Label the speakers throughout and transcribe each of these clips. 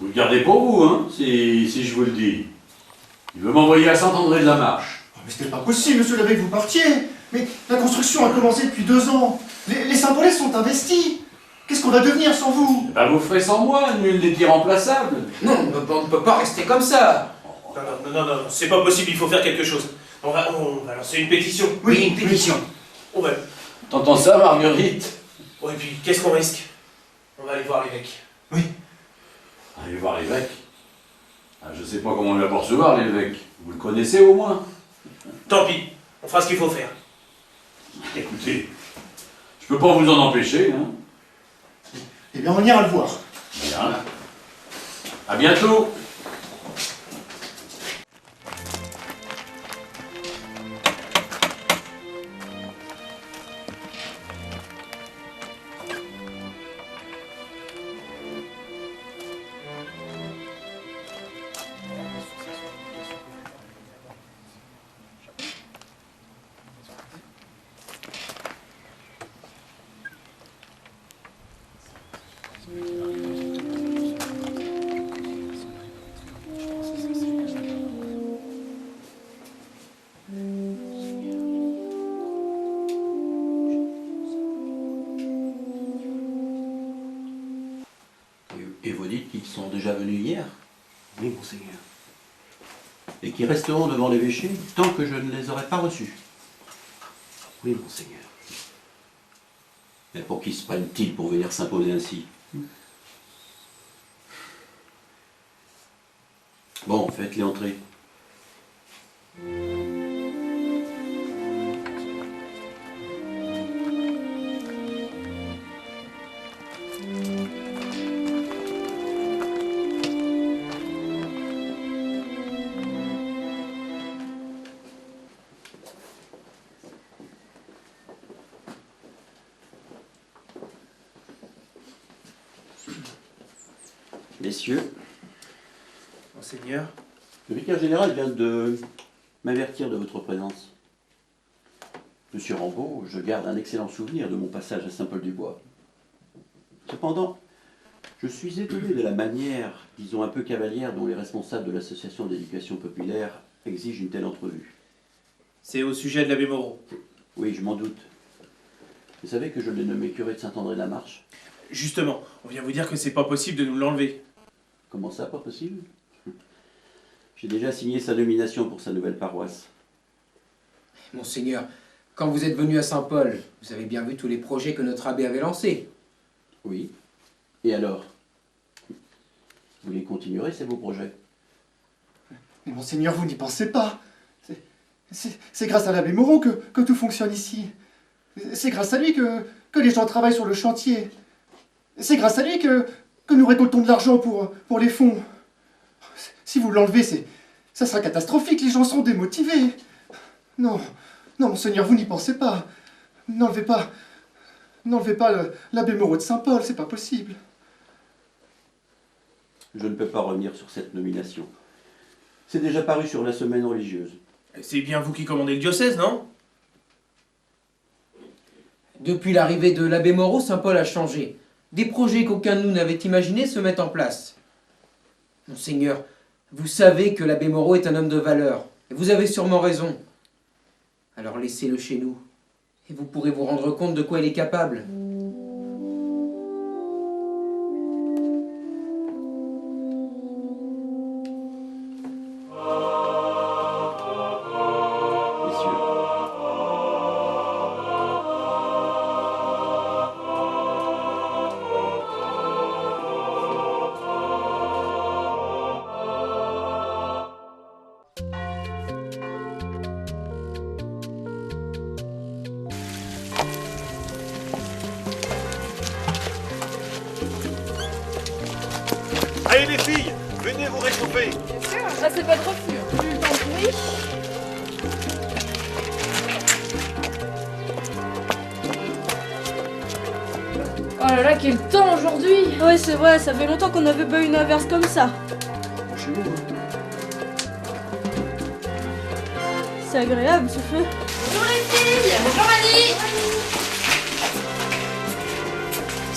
Speaker 1: Vous le gardez pour vous, hein, si je vous le dis. Il veut m'envoyer à Saint-André-de-la-Marche.
Speaker 2: Oh, mais c'était pas possible, monsieur l'abbé, que vous partiez. Mais la construction a commencé depuis 2 ans. Les Saint-Paulais sont investis. Qu'est-ce qu'on va devenir sans vous?
Speaker 1: Eh ben, vous ferez sans moi, nul n'est irremplaçable.
Speaker 3: Non, on ne peut pas rester comme ça.
Speaker 4: Non, c'est pas possible, il faut faire quelque chose. On va lancer une pétition.
Speaker 3: Oui, une pétition.
Speaker 4: On va...
Speaker 1: T'entends ça, Marguerite?
Speaker 4: Ouais, et puis, qu'est-ce qu'on risque? On va aller voir l'évêque.
Speaker 1: Allez voir l'évêque. Ah, je sais pas comment on va recevoir, l'évêque. Vous le connaissez au moins?
Speaker 4: Tant pis, on fera ce qu'il faut faire.
Speaker 1: Écoutez, je peux pas vous en empêcher, hein.
Speaker 2: Eh bien, on ira le voir.
Speaker 1: Bien. À bientôt.
Speaker 5: Et vous dites qu'ils sont déjà venus hier?
Speaker 2: Oui, monseigneur.
Speaker 5: Et qu'ils resteront devant l'évêché tant que je ne les aurai pas reçus?
Speaker 2: Oui, monseigneur.
Speaker 5: Mais pour qui se prennent-ils pour venir s'imposer ainsi? Bon, faites-les entrer. Messieurs,
Speaker 4: Monseigneur.
Speaker 5: le vicaire général vient de m'avertir de votre présence. Monsieur Rambaud, je garde un excellent souvenir de mon passage à Saint-Paul-du-Bois. Cependant, je suis étonné de la manière, disons un peu cavalière, dont les responsables de l'association d'éducation populaire exigent une telle entrevue.
Speaker 4: C'est au sujet de l'abbé Moreau.
Speaker 5: Oui, je m'en doute. Vous savez que je l'ai nommé curé de Saint-André-de-la-Marche?
Speaker 4: Justement, on vient vous dire que c'est pas possible de nous l'enlever.
Speaker 5: Comment ça, pas possible? J'ai déjà signé sa nomination pour sa nouvelle paroisse.
Speaker 3: Monseigneur, quand vous êtes venu à Saint-Paul, vous avez bien vu tous les projets que notre abbé avait lancés.
Speaker 5: Oui. Et alors? Vous les continuerez, ces beaux projets?
Speaker 2: Mais monseigneur, vous n'y pensez pas. C'est grâce à l'abbé Moreau que tout fonctionne ici. C'est grâce à lui que les gens travaillent sur le chantier. C'est grâce à lui que nous récoltons de l'argent pour les fonds. Si vous l'enlevez, ça sera catastrophique, les gens seront démotivés. Non, monseigneur, vous n'y pensez pas. N'enlevez pas l'abbé Moreau de Saint-Paul, c'est pas possible.
Speaker 5: Je ne peux pas revenir sur cette nomination. C'est déjà paru sur la semaine religieuse.
Speaker 4: C'est bien vous qui commandez le diocèse, non?
Speaker 3: Depuis l'arrivée de l'abbé Moreau, Saint-Paul a changé. Des projets qu'aucun de nous n'avait imaginés se mettent en place. Monseigneur, vous savez que l'abbé Moreau est un homme de valeur. Et vous avez sûrement raison. Alors laissez-le chez nous. Et vous pourrez vous rendre compte de quoi il est capable.
Speaker 5: Messieurs,
Speaker 6: Allez les filles, venez vous réchauffer.
Speaker 7: Ah, c'est pas de refus. Je t'en prie. Oh là là, quel temps aujourd'hui!
Speaker 8: Ouais, c'est vrai, ça fait longtemps qu'on n'avait pas une averse comme ça.
Speaker 2: Chez vous,
Speaker 8: C'est agréable ce feu.
Speaker 7: Bonjour les filles! Bonjour Annie!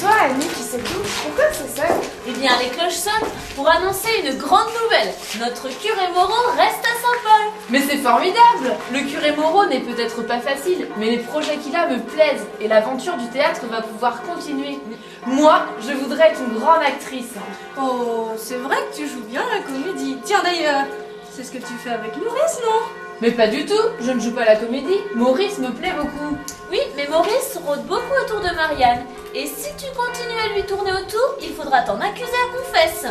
Speaker 7: Toi Annie, tu sais tout? Pourquoi c'est ça? Eh bien bien, les cloches sonnent pour annoncer une grande nouvelle. Notre curé Moreau reste à Saint-Paul.
Speaker 9: Mais c'est formidable! Le curé Moreau n'est peut-être pas facile, mais les projets qu'il a me plaisent et l'aventure du théâtre va pouvoir continuer. Moi, je voudrais être une grande actrice.
Speaker 8: Oh, c'est vrai que tu joues bien la comédie. Tiens d'ailleurs, c'est ce que tu fais avec Maurice, non?
Speaker 9: Mais pas du tout, je ne joue pas la comédie. Maurice me plaît beaucoup.
Speaker 7: Oui, mais Maurice rôde beaucoup autour de Marianne. Et si tu continues à lui tourner autour, il faudra t'en accuser à confesse.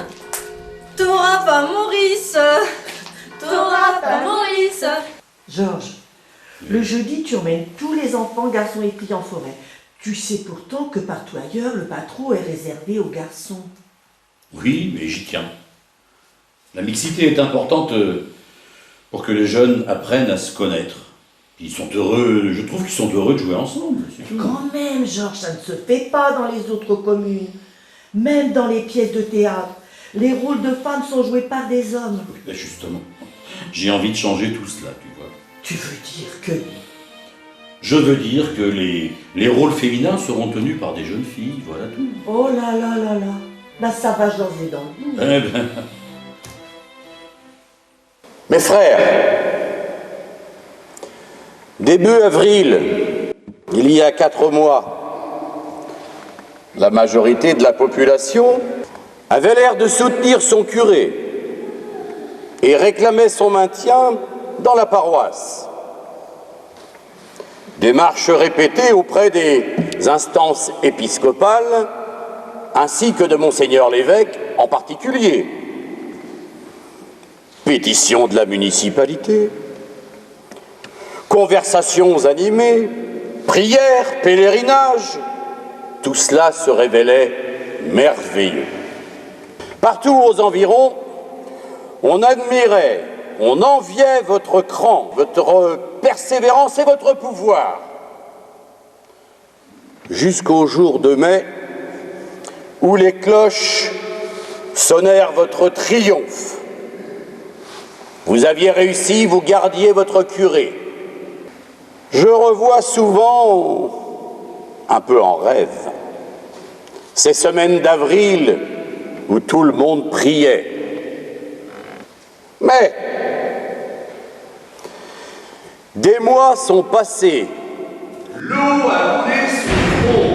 Speaker 8: T'auras pas Maurice. T'auras pas Maurice.
Speaker 10: Georges, le jeudi, tu emmènes tous les enfants, garçons et filles en forêt. Tu sais pourtant que partout ailleurs, le patron est réservé aux garçons.
Speaker 1: Oui, mais j'y tiens. La mixité est importante pour que les jeunes apprennent à se connaître. Ils sont heureux, je trouve qu'ils sont heureux de jouer ensemble.
Speaker 10: Quand même, Georges, ça ne se fait pas dans les autres communes. Même dans les pièces de théâtre, les rôles de femmes sont joués par des hommes.
Speaker 1: Ben justement, j'ai envie de changer tout cela, tu vois.
Speaker 10: Tu veux dire que...
Speaker 1: Je veux dire que les rôles féminins seront tenus par des jeunes filles, voilà tout.
Speaker 10: Oh là là là là. Bah ça va jaser dans le bout.
Speaker 1: Eh ben...
Speaker 11: Mes frères, début avril, il y a 4 mois, la majorité de la population avait l'air de soutenir son curé et réclamait son maintien dans la paroisse. Démarches répétées auprès des instances épiscopales ainsi que de Monseigneur l'évêque en particulier. Pétition de la municipalité, conversations animées, prières, pèlerinages, tout cela se révélait merveilleux. Partout aux environs, on admirait, on enviait votre cran, votre persévérance et votre pouvoir. Jusqu'au jour de mai, où les cloches sonnèrent votre triomphe. Vous aviez réussi, vous gardiez votre curé. Je revois souvent, un peu en rêve, ces semaines d'avril où tout le monde priait. Mais des mois sont passés.
Speaker 6: L'eau a coulé sous le pont.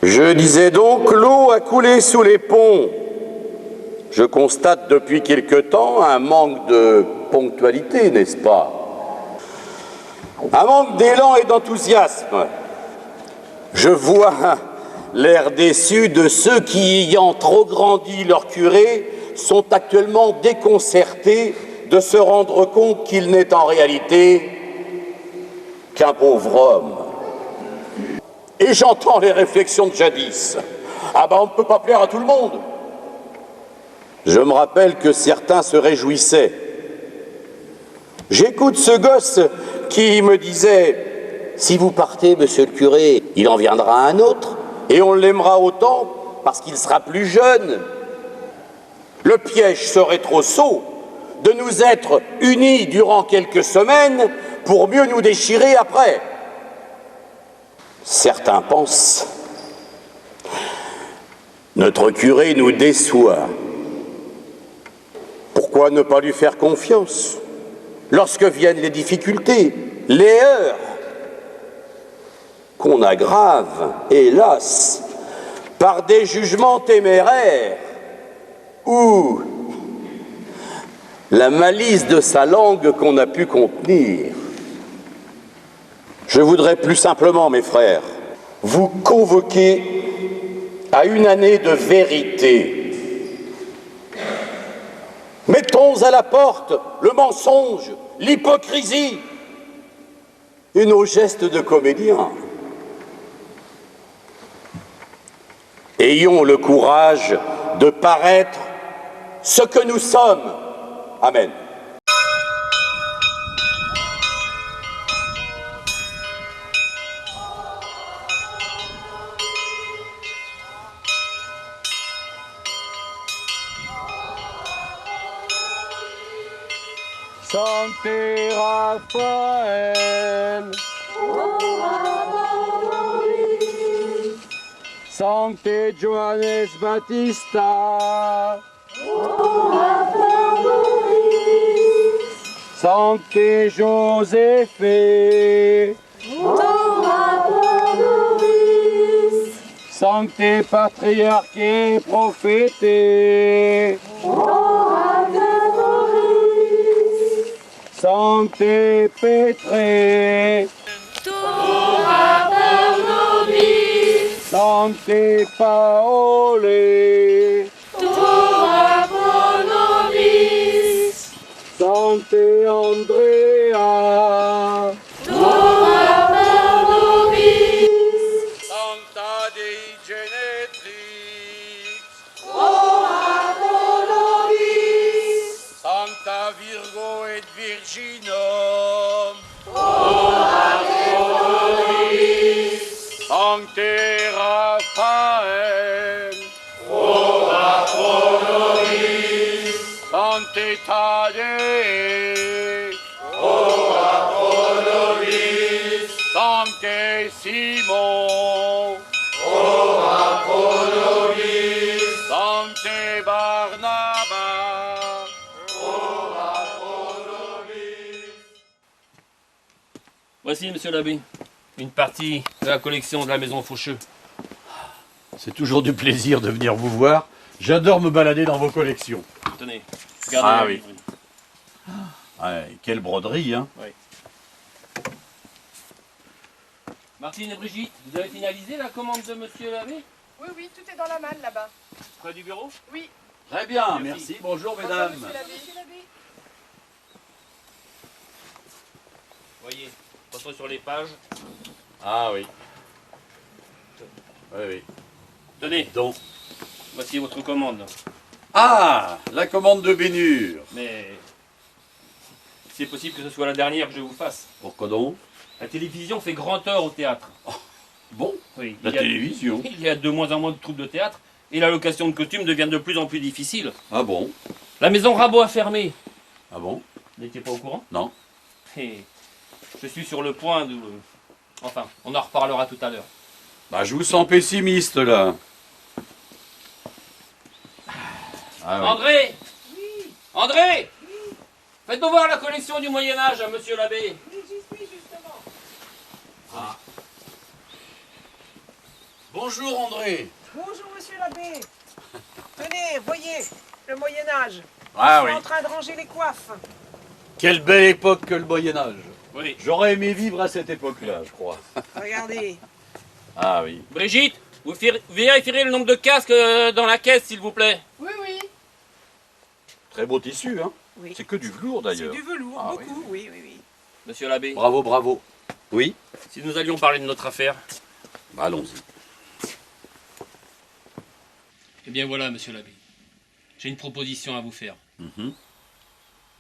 Speaker 11: Je disais donc, l'eau a coulé sous les ponts. Je constate depuis quelque temps un manque de ponctualité, n'est-ce pas? Un manque d'élan et d'enthousiasme. Je vois l'air déçu de ceux qui, ayant trop grandi leur curé, sont actuellement déconcertés de se rendre compte qu'il n'est en réalité qu'un pauvre homme. Et j'entends les réflexions de jadis. Ah ben on ne peut pas plaire à tout le monde. Je me rappelle que certains se réjouissaient. J'écoute ce gosse qui me disait « Si vous partez, monsieur le curé, il en viendra un autre, et on l'aimera autant parce qu'il sera plus jeune. » Le piège serait trop sot de nous être unis durant quelques semaines pour mieux nous déchirer après. Certains pensent. Notre curé nous déçoit. Pourquoi ne pas lui faire confiance lorsque viennent les difficultés, les heurts, qu'on aggrave, hélas, par des jugements téméraires ou la malice de sa langue qu'on n'a pu contenir. Je voudrais plus simplement, mes frères, vous convoquer à une année de vérité. Mettons à la porte le mensonge, l'hypocrisie et nos gestes de comédiens. Ayons le courage de paraître ce que nous sommes. Amen. Sancte Raphaël. Sancte Johannes Battista. Sancte Josephe. Sancte Patriarche Prophète. Sancte Petre. Sancte Paole. Sancte Andrea. Sancta Dei Genetrix. Sancta Virgo et Virginum. Sancte Raphaël. Sancte Thaddée. Sancte Simon. Sancte Barnabas.
Speaker 12: Voici, monsieur l'abbé, une partie de la collection de la maison Faucheux.
Speaker 1: C'est toujours du plaisir de venir vous voir. J'adore me balader dans vos collections.
Speaker 12: Tenez, regardez.
Speaker 1: Ah
Speaker 12: la
Speaker 1: oui.
Speaker 12: livre.
Speaker 1: Ouais, quelle broderie, hein.
Speaker 12: Oui. Martine et Brigitte, vous avez finalisé la commande de monsieur l'abbé?
Speaker 13: Oui, oui, tout est dans la malle là-bas.
Speaker 12: Près du bureau?
Speaker 13: Oui.
Speaker 1: Très bien, merci. Bonjour, mesdames.
Speaker 13: Monsieur l'abbé.
Speaker 12: Voyez, attention sur les pages.
Speaker 1: Ah oui. Oui, oui.
Speaker 12: Tenez,
Speaker 1: Donc.
Speaker 12: voici votre commande.
Speaker 1: Ah, la commande de Bénure.
Speaker 12: Mais c'est possible que ce soit la dernière que je vous fasse.
Speaker 1: Pourquoi donc?
Speaker 12: La télévision fait grand tort au théâtre.
Speaker 1: Bon,
Speaker 12: Oui,
Speaker 1: la télévision.
Speaker 12: Il y a de moins en moins de troupes de théâtre et la location de costumes devient de plus en plus difficile.
Speaker 1: Ah bon?
Speaker 12: La maison Rabot a fermé.
Speaker 1: Ah bon?
Speaker 12: Vous n'étiez pas au courant?
Speaker 1: Non.
Speaker 12: Et je suis sur le point de... Enfin, on en reparlera tout à l'heure.
Speaker 1: Bah, je vous sens pessimiste, là. Ah oui.
Speaker 12: André! Oui. André! Oui. Faites-nous voir la collection du Moyen-Âge à monsieur l'abbé.
Speaker 13: Oui, j'y suis justement.
Speaker 1: Ah. Bonjour, André.
Speaker 13: Bonjour, monsieur l'abbé. Tenez, voyez, le Moyen-Âge.
Speaker 1: Ah
Speaker 13: Je suis
Speaker 1: oui.
Speaker 13: en train de ranger les coiffes.
Speaker 1: Quelle belle époque que le Moyen-Âge.
Speaker 12: Oui.
Speaker 1: J'aurais aimé vivre à cette époque-là, je crois.
Speaker 13: Regardez.
Speaker 1: Ah oui.
Speaker 12: Brigitte, vous vérifierez le nombre de casques dans la caisse, s'il vous plaît.
Speaker 13: Oui, oui.
Speaker 1: Très beau tissu, hein.
Speaker 13: Oui.
Speaker 1: C'est que du velours,
Speaker 13: C'est
Speaker 1: d'ailleurs.
Speaker 13: du velours,
Speaker 1: Ah,
Speaker 13: beaucoup, oui, oui, oui.
Speaker 12: Monsieur l'abbé,
Speaker 1: Bravo, bravo. Oui.
Speaker 12: si nous allions parler de notre affaire.
Speaker 1: Bah, allons-y.
Speaker 12: Eh bien voilà, monsieur l'abbé. J'ai une proposition à vous faire.
Speaker 1: Mhm.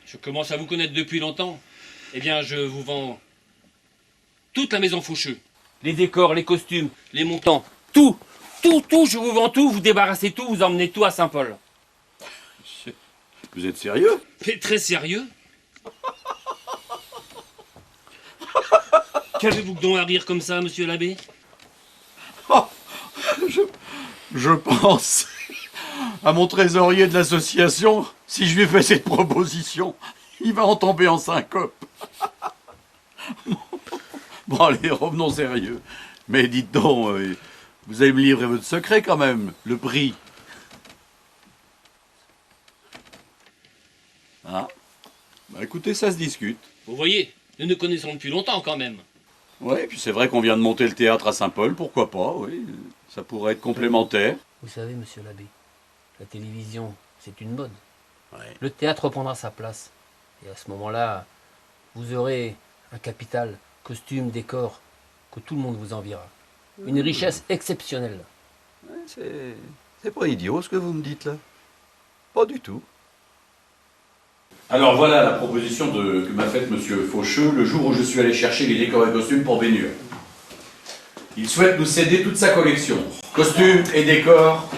Speaker 12: Je commence à vous connaître depuis longtemps. Eh bien, je vous vends toute la maison Faucheux. Les décors, les costumes, les montants, tout, je vous vends tout, vous débarrassez tout, vous emmenez tout à Saint-Paul.
Speaker 1: Vous êtes sérieux?
Speaker 12: Mais très sérieux? Qu'avez-vous donc à rire comme ça, monsieur l'abbé?
Speaker 1: Je pense à mon trésorier de l'association. Si je lui fais cette proposition, il va en tomber en syncope. Bon, allez, revenons sérieux. Mais dites donc, vous allez me livrer votre secret quand même, le prix. Ah, bah écoutez, ça se discute.
Speaker 12: Vous voyez, nous nous connaissons depuis longtemps quand même.
Speaker 1: Oui, puis c'est vrai qu'on vient de monter le théâtre à Saint-Paul, pourquoi pas, oui. Ça pourrait être complémentaire.
Speaker 14: Vous savez, monsieur l'abbé, la télévision, c'est une mode.
Speaker 1: Ouais.
Speaker 14: Le théâtre reprendra sa place. Et à ce moment-là, vous aurez un capital, costume, décor, que tout le monde vous enviera. Une richesse exceptionnelle.
Speaker 1: Ouais, c'est pas idiot ce que vous me dites là. Pas du tout. Alors voilà la proposition que m'a faite monsieur Faucheux le jour où je suis allé chercher les décors et costumes pour Bénure. Il souhaite nous céder toute sa collection. Costumes et décors.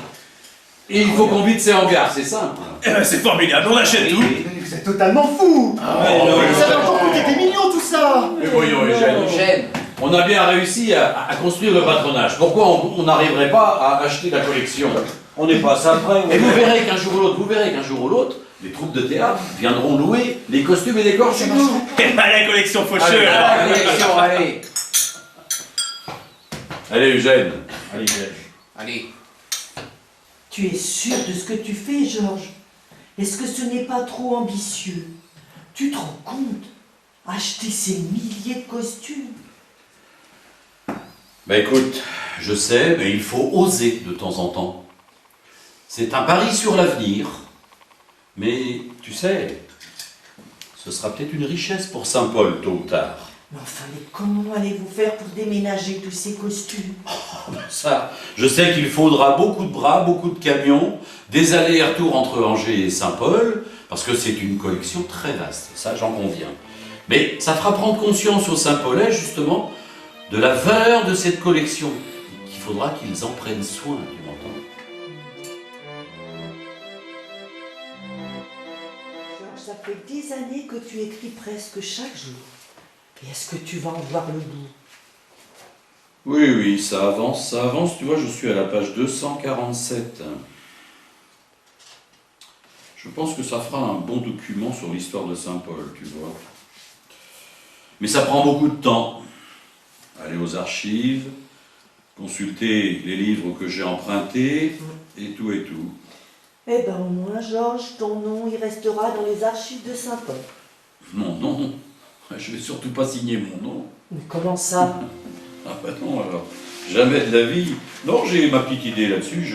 Speaker 1: Et il faut qu'on vide ses hangars, c'est simple.
Speaker 6: Eh ben, c'est formidable, on achète tout.
Speaker 2: vous êtes totalement fou. Ça va encore coûter des millions tout ça.
Speaker 1: Mais voyons, Eugène, on a bien réussi à construire le patronage. Pourquoi on n'arriverait pas à acheter la collection? On n'est pas ça près. Et vous verrez qu'un jour ou l'autre, les troupes de théâtre viendront louer les costumes et décors chez nous.
Speaker 4: La collection faucheux.
Speaker 3: La collection, allez.
Speaker 1: Allez, Eugène.
Speaker 3: Allez.
Speaker 10: Tu es sûr de ce que tu fais, Georges? Est-ce que ce n'est pas trop ambitieux? Tu te rends compte? Acheter ces milliers de costumes?
Speaker 1: Bah écoute, je sais, mais il faut oser de temps en temps. C'est un pari sur l'avenir. Mais tu sais, ce sera peut-être une richesse pour Saint-Paul, tôt ou tard.
Speaker 10: Mais enfin, mais comment allez-vous faire pour déménager tous ces costumes?
Speaker 1: Ça, je sais qu'il faudra beaucoup de bras, beaucoup de camions, des allers et retours entre Angers et Saint-Paul, parce que c'est une collection très vaste, ça j'en conviens. Mais ça fera prendre conscience aux Saint-Paulais, justement, de la valeur de cette collection. Il faudra qu'ils en prennent soin, tu m'entends?
Speaker 10: Georges, ça fait des années que tu écris presque chaque jour. Et est-ce que tu vas en voir le bout?
Speaker 1: Oui, ça avance, tu vois, je suis à la page 247. Je pense que ça fera un bon document sur l'histoire de Saint-Paul, tu vois. Mais ça prend beaucoup de temps. Aller aux archives, consulter les livres que j'ai empruntés, et tout.
Speaker 10: Eh ben au moins, Georges, ton nom, il restera dans les archives de Saint-Paul.
Speaker 1: Mon nom? Je vais surtout pas signer mon nom.
Speaker 10: Mais comment ça?
Speaker 1: Ah bah non, alors, jamais de la vie. Non, j'ai ma petite idée là-dessus,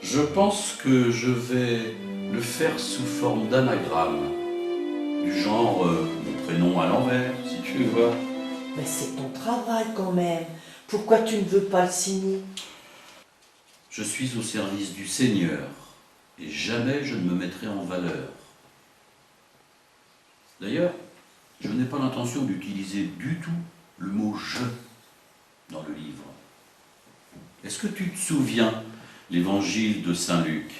Speaker 1: je pense que je vais le faire sous forme d'anagramme. Du genre, mon prénom à l'envers, si tu veux.
Speaker 10: Mais c'est ton travail quand même. Pourquoi tu ne veux pas le signer?
Speaker 1: Je suis au service du Seigneur, et jamais je ne me mettrai en valeur. D'ailleurs, je n'ai pas l'intention d'utiliser du tout le mot « je » dans le livre. Est-ce que tu te souviens l'évangile de Saint Luc?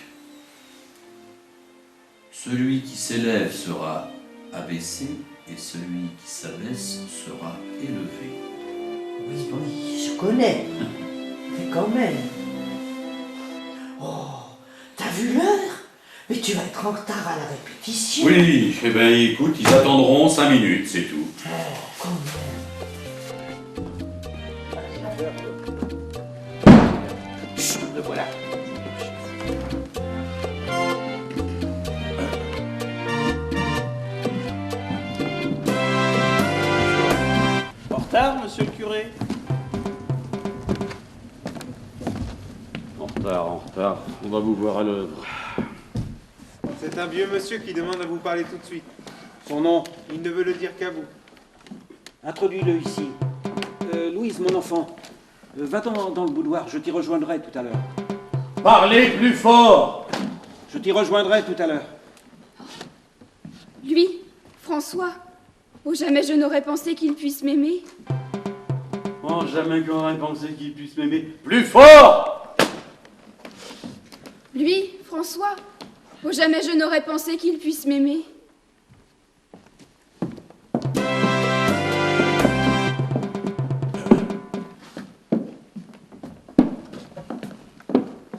Speaker 1: Celui qui s'élève sera abaissé, et celui qui s'abaisse sera élevé.
Speaker 10: Oui, je connais. Mais quand même. Oh, t'as vu l'heure? Mais tu vas être en retard à la répétition.
Speaker 1: Oui, eh bien écoute, ils attendront 5 minutes, c'est tout.
Speaker 10: Oh, quand même.
Speaker 5: Le voilà.
Speaker 6: En retard, monsieur le curé?
Speaker 5: En retard. On va vous voir à l'œuvre.
Speaker 6: C'est un vieux monsieur qui demande à vous parler tout de suite. Son nom, il ne veut le dire qu'à vous.
Speaker 15: Introduis-le ici. Louise, mon enfant, va-t'en dans le boudoir, je t'y rejoindrai tout à l'heure.
Speaker 1: Parlez plus fort!
Speaker 15: Je t'y rejoindrai tout à l'heure.
Speaker 16: Lui, François. Oh, jamais je n'aurais pensé qu'il puisse m'aimer.
Speaker 5: Oh, jamais qu'on aurait pensé qu'il puisse m'aimer. Plus fort!
Speaker 16: Lui, François. Oh, jamais je n'aurais pensé qu'il puisse m'aimer.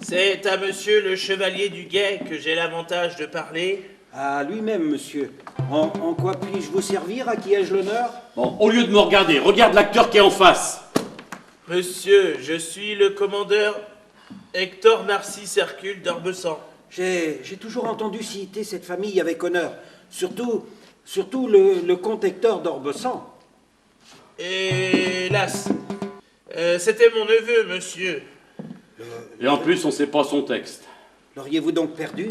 Speaker 6: C'est à monsieur le chevalier du Guet que j'ai l'avantage de parler.
Speaker 15: À lui-même, monsieur. En quoi puis-je vous servir? À qui ai-je l'honneur?
Speaker 5: Bon, au lieu de me regarder, regarde l'acteur qui est en face.
Speaker 6: Monsieur, je suis le commandeur Hector Narcisse Hercule d'Orbessan.
Speaker 15: J'ai toujours entendu citer cette famille avec honneur. Surtout le comte Hector d'Orbessan.
Speaker 6: Hélas, c'était mon neveu, monsieur.
Speaker 5: Et en plus, on sait pas son texte.
Speaker 15: L'auriez-vous donc perdu?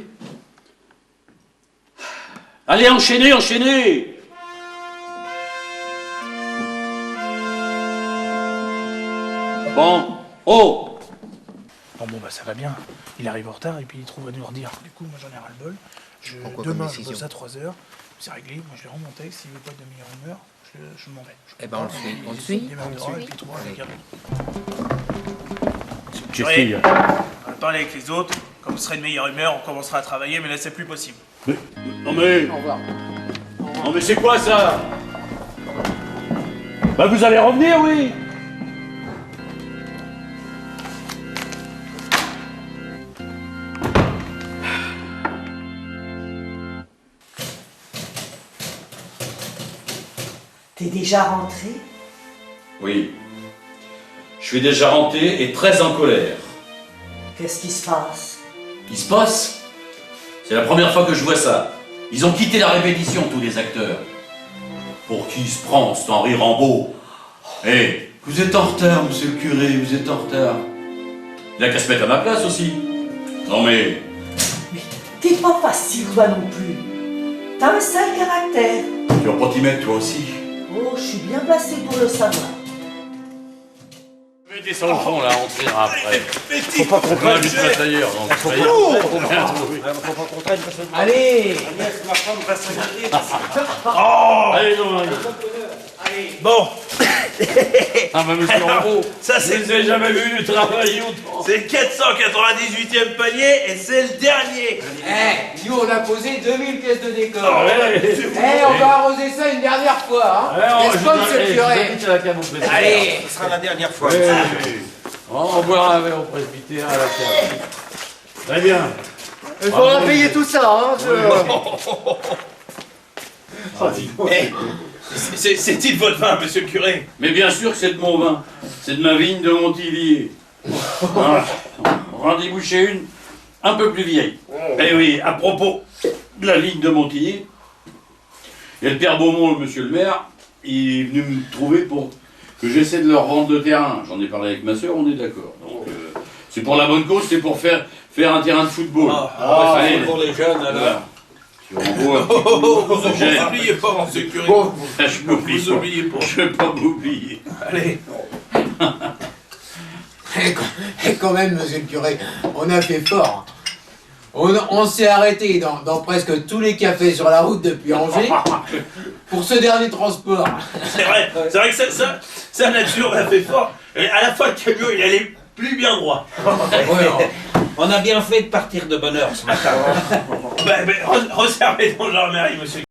Speaker 5: Allez, enchaînez! Bon, oh!
Speaker 4: Bon, bah ça va bien. Il arrive en retard et puis il trouve à nous redire. Du coup, moi j'en ai ras-le-bol. Demain, je bosse à 3h. C'est réglé. Moi je lui rends mon texte. S'il veut pas de meilleure humeur, je m'en vais.
Speaker 3: Eh ben, on le suit.
Speaker 4: Et puis toi, regarde.
Speaker 1: Qu'est-ce qu'il y a?
Speaker 4: On va parler avec les autres. Comme ce serait de meilleure humeur, on commencera à travailler, mais là c'est plus possible.
Speaker 1: Non mais...
Speaker 3: Au revoir.
Speaker 1: Non mais c'est quoi ça? Bah vous allez revenir, oui.
Speaker 10: T'es déjà rentré?
Speaker 1: Oui. Je suis déjà rentré et très en colère.
Speaker 10: Qu'est-ce qui se passe?
Speaker 1: Il se passe? C'est la première fois que je vois ça. Ils ont quitté la répétition, tous les acteurs. Pour qui il se prend, cet Henri Rambaud? Eh, vous êtes en retard, monsieur le curé, vous êtes en retard. Il a qu'à se mettre à ma place aussi. Non mais...
Speaker 10: T'es pas facile, toi non plus. T'as un sale caractère.
Speaker 1: Tu vas pas t'y mettre toi aussi.
Speaker 10: Oh, je suis bien placé pour le savoir.
Speaker 1: Mettez sur le fond là, on tirera après.
Speaker 5: Faut pas qu'on traîne.
Speaker 1: D'ailleurs, donc
Speaker 5: Faut pas qu'on traîne.
Speaker 3: Allez.
Speaker 5: Agnès, ma femme va se regarder.
Speaker 1: Oh allez, non, allez.
Speaker 5: Bon.
Speaker 1: Ah bah monsieur Rambaud,
Speaker 5: ça
Speaker 1: je vous ai jamais vu du travail autant.
Speaker 5: C'est le 498e panier et c'est le dernier.
Speaker 3: Eh, nous on a posé 2000 pièces de décor.
Speaker 1: Ah ouais.
Speaker 3: Eh, on va arroser ça une dernière fois, hein. N'est-ce pas, monsieur le curé? Allez.
Speaker 5: Ce sera la dernière fois.
Speaker 1: On boira un verre au presbytère à la cave. Très bien.
Speaker 2: Il faudra payer tout ça, hein.
Speaker 5: C'est-il votre vin, monsieur le curé?
Speaker 1: Mais bien sûr que c'est de mon vin. C'est de ma vigne de Montillier. Voilà. On va en déboucher une un peu plus vieille. Eh oui, à propos de la vigne de Montillier, il y a le père Beaumont, le monsieur le maire, il est venu me trouver pour que j'essaie de leur rendre le terrain. J'en ai parlé avec ma soeur, on est d'accord. Donc, c'est pour la bonne cause, c'est pour faire un terrain de football.
Speaker 5: Allez, pour les jeunes, alors.
Speaker 1: Voilà. Vous
Speaker 5: n'oubliez pas, monsieur le curé.
Speaker 1: Vous oubliez pas. Je ne vais pas m'oublier.
Speaker 5: Allez.
Speaker 3: Et quand même, monsieur le curé, on a fait fort. On s'est arrêté dans presque tous les cafés sur la route depuis Angers pour ce dernier transport.
Speaker 5: C'est vrai que sa nature m'a fait fort. Et à la fois, le camion, il allait plus bien droit. On a bien fait de partir de bonne heure ce matin. Reservez donc gendarmerie, monsieur.